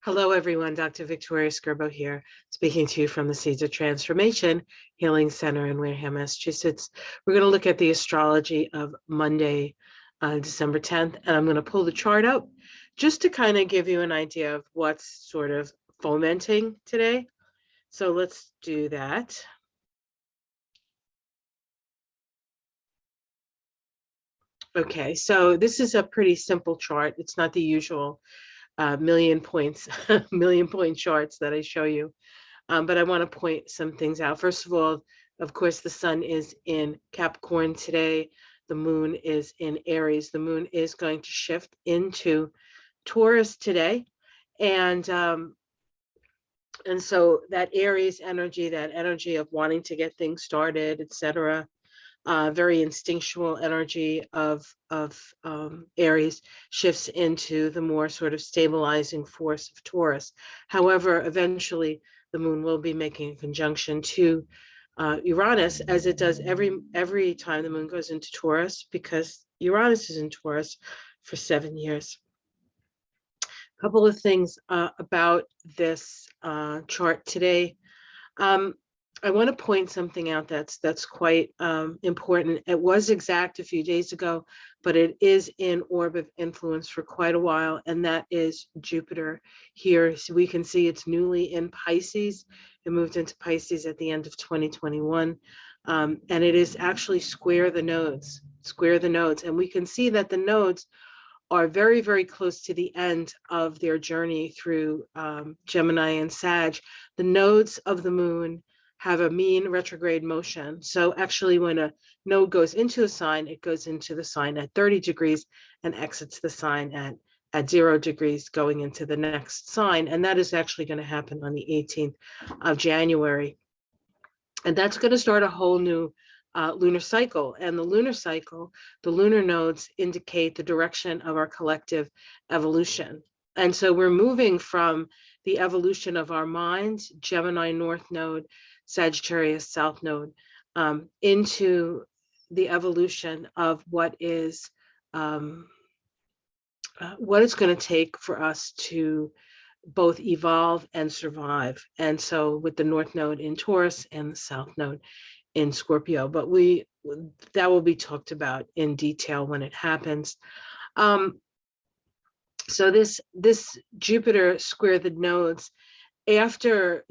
Hello, everyone. Dr. Victoria Skirbo here, speaking to you from the Seeds of Transformation Healing Center in Wareham, Massachusetts. We're going to look at the astrology of Monday, December 10th, and I'm going to pull the chart out just to kind of give you an idea of what's sort of fomenting today. So let's do that. Okay, so this is a pretty simple chart. It's not the usual million points, million point charts that I show you. But I want to point some things out. First of all, of course, the sun is in Capricorn today. The moon is in Aries. The moon is going to shift into Taurus today. And so that Aries energy, that energy of wanting to get things started, etc., very instinctual energy of Aries shifts into the more sort of stabilizing force of Taurus. However, eventually the moon will be making a conjunction to Uranus, as it does every time the moon goes into Taurus, because Uranus is in Taurus for 7 years. A couple of things about this chart today. I want to point something out that's quite important. It was exact a few days ago, but it is in orb of influence for quite a while, and that is Jupiter here. So we can see it's newly in Pisces. It moved into Pisces at the end of 2021, and it is actually square the nodes, and we can see that the nodes are very, very close to the end of their journey through Gemini and Sag. The nodes of the moon have a mean retrograde motion. So actually when a node goes into a sign, it goes into the sign at 30 degrees and exits the sign at 0 degrees going into the next sign. And that is actually going to happen on the 18th of January. And that's going to start a whole new lunar cycle. And the lunar cycle, the lunar nodes indicate the direction of our collective evolution. And so we're moving from the evolution of our minds, Gemini North Node, Sagittarius South Node, into the evolution of what it's going to take for us to both evolve and survive. And so with the North Node in Taurus and the South Node in Scorpio, but that will be talked about in detail when it happens. So this Jupiter square the nodes, after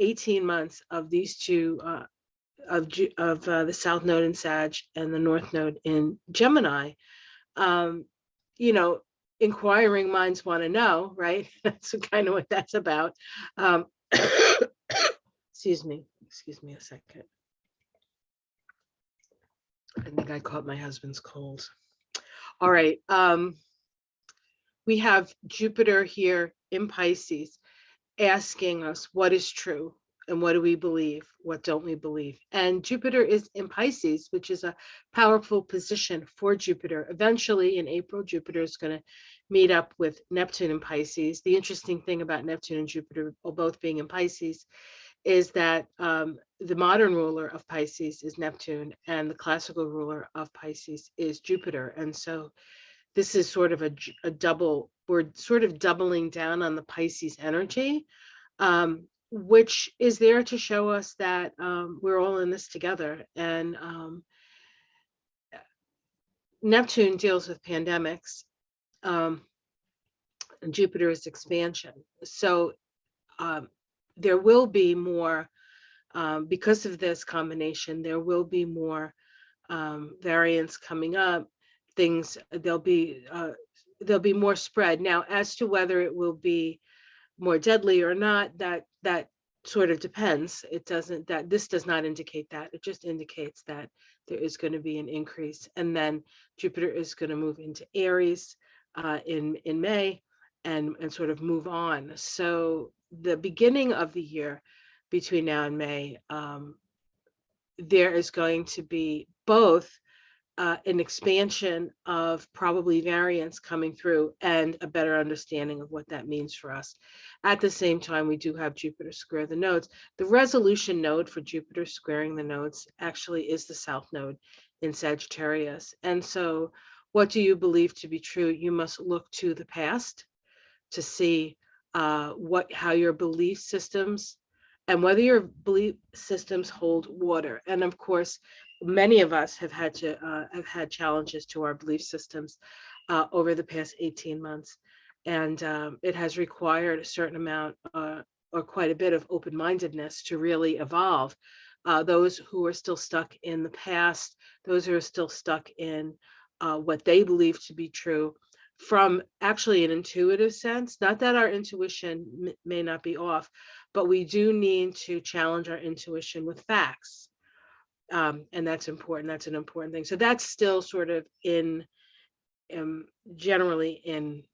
18 months of these two of the South Node in Sag and the North Node in Gemini, inquiring minds want to know, right? That's kind of what that's about. Excuse me a second. I think I caught my husband's cold. All right. We have Jupiter here in Pisces asking us what is true and what do we believe, what don't we believe. And Jupiter is in Pisces, which is a powerful position for Jupiter. Eventually in April, Jupiter is going to meet up with Neptune in Pisces. The interesting thing about Neptune and Jupiter both being in Pisces is that the modern ruler of Pisces is Neptune and the classical ruler of Pisces is Jupiter. And so this is sort of a double, we're sort of doubling down on the Pisces energy, which is there to show us that we're all in this together. And Neptune deals with pandemics, and Jupiter is expansion. So there will be more, because of this combination, there will be more variants coming up. There'll be more spread. Now, as to whether it will be more deadly or not, that sort of depends. This does not indicate that. It just indicates that there is going to be an increase. And then Jupiter is going to move into Aries in May and sort of move on. So the beginning of the year, between now and May, there is going to be both an expansion of probably variants coming through and a better understanding of what that means for us. At the same time, we do have Jupiter square the nodes. The resolution node for Jupiter squaring the nodes actually is the South Node in Sagittarius. And so what do you believe to be true? You must look to the past to see how your belief systems and whether your belief systems hold water. And of course, many of us have had challenges to our belief systems over the past 18 months. And it has required a certain amount or quite a bit of open-mindedness to really evolve. Those who are still stuck in the past, those who are still stuck in what they believe to be true, from actually an intuitive sense. Not that our intuition may not be off, but we do need to challenge our intuition with facts. And that's important. That's an important thing. So that's still sort of generally in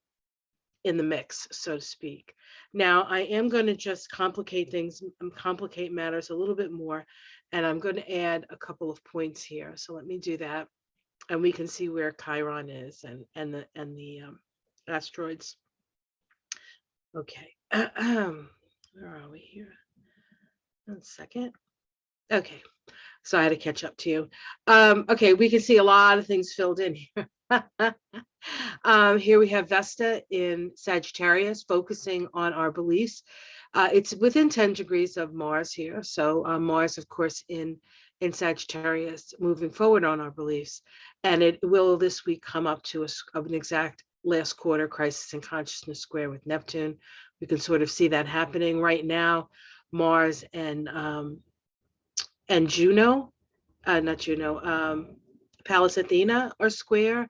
the mix, so to speak. Now, I am going to just complicate matters a little bit more, and I'm going to add a couple of points here. So let me do that, and we can see where Chiron is and the asteroids. Okay, where are we here? 1 second. Okay, so I had to catch up to you. Okay, we can see a lot of things filled in here. Here we have Vesta in Sagittarius, focusing on our beliefs. It's within 10 degrees of Mars here. So Mars, of course, in Sagittarius, moving forward on our beliefs. And it will this week come up to an exact last quarter crisis in consciousness square with Neptune. We can sort of see that happening right now. Mars and Juno, not Juno, Pallas Athena are square.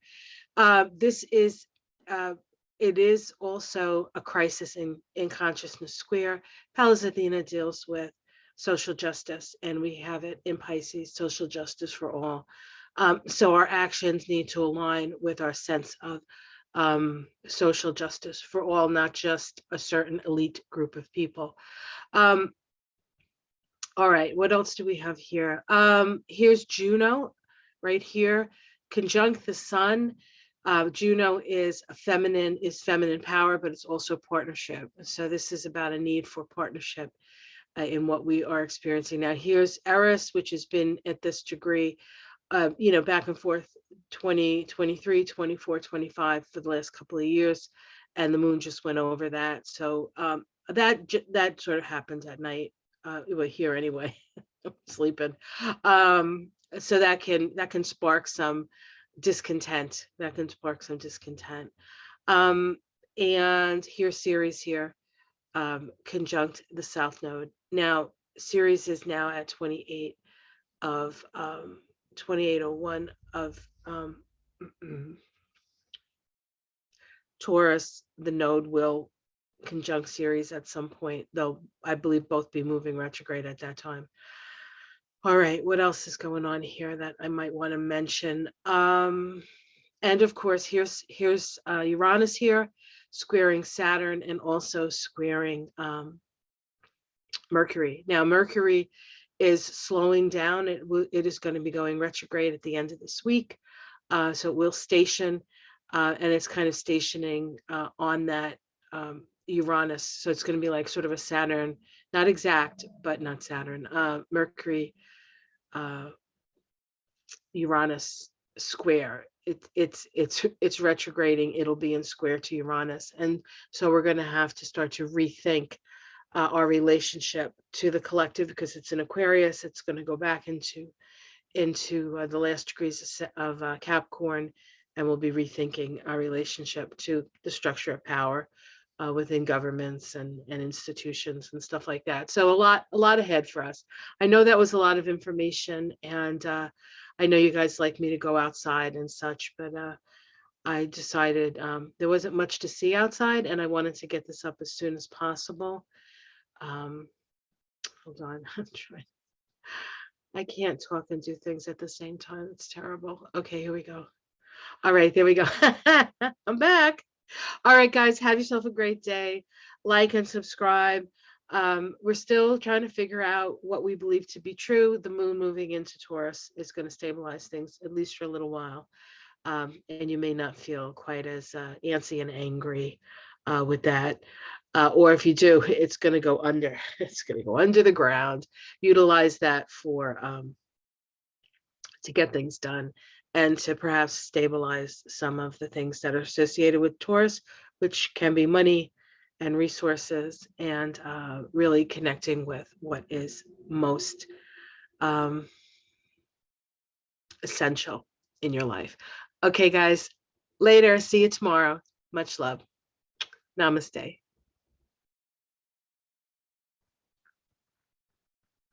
This is, it is also a crisis in consciousness square. Pallas Athena deals with social justice, and we have it in Pisces, social justice for all. So our actions need to align with our sense of social justice for all, not just a certain elite group of people. All right, what else do we have here? Here's Juno right here, conjunct the sun. Juno is feminine power, but it's also partnership. So this is about a need for partnership in what we are experiencing now. Here's Eris, which has been at this degree, back and forth 2023, 24, 25 for the last couple of years. And the moon just went over that. So that sort of happens at night. Well, here anyway, I'm sleeping. So that can spark some discontent. And here's Ceres here, conjunct the South Node. Now, Ceres is now at 28 of 2801 of Taurus. The node will conjunct Ceres at some point, though I believe both be moving retrograde at that time. All right, what else is going on here that I might want to mention? And of course, here's Uranus here, squaring Saturn and also squaring Mercury. Now, Mercury is slowing down. It is going to be going retrograde at the end of this week. So it will station, and it's kind of stationing on that Uranus. So it's going to be like sort of a Saturn, not exact, but not Saturn, Mercury, Uranus square. It's retrograding. It'll be in square to Uranus. And so we're going to have to start to rethink our relationship to the collective, because it's in Aquarius. It's going to go back into the last degrees of Capricorn, and we'll be rethinking our relationship to the structure of power within governments and institutions and stuff like that. So a lot ahead for us. I know that was a lot of information, and I know you guys like me to go outside and such, but I decided there wasn't much to see outside, and I wanted to get this up as soon as possible. Hold on, I'm trying. I can't talk and do things at the same time. It's terrible. Okay, here we go. All right, there we go. I'm back. All right, guys, have yourself a great day. Like and subscribe. We're still trying to figure out what we believe to be true. The moon moving into Taurus is going to stabilize things, at least for a little while. And you may not feel quite as antsy and angry with that. Or if you do, it's going to go under. It's going to go under the ground. Utilize that for to get things done, and to perhaps stabilize some of the things that are associated with Taurus, which can be money, and resources, and really connecting with what is most essential in your life. Okay, guys, later. See you tomorrow. Much love. Namaste.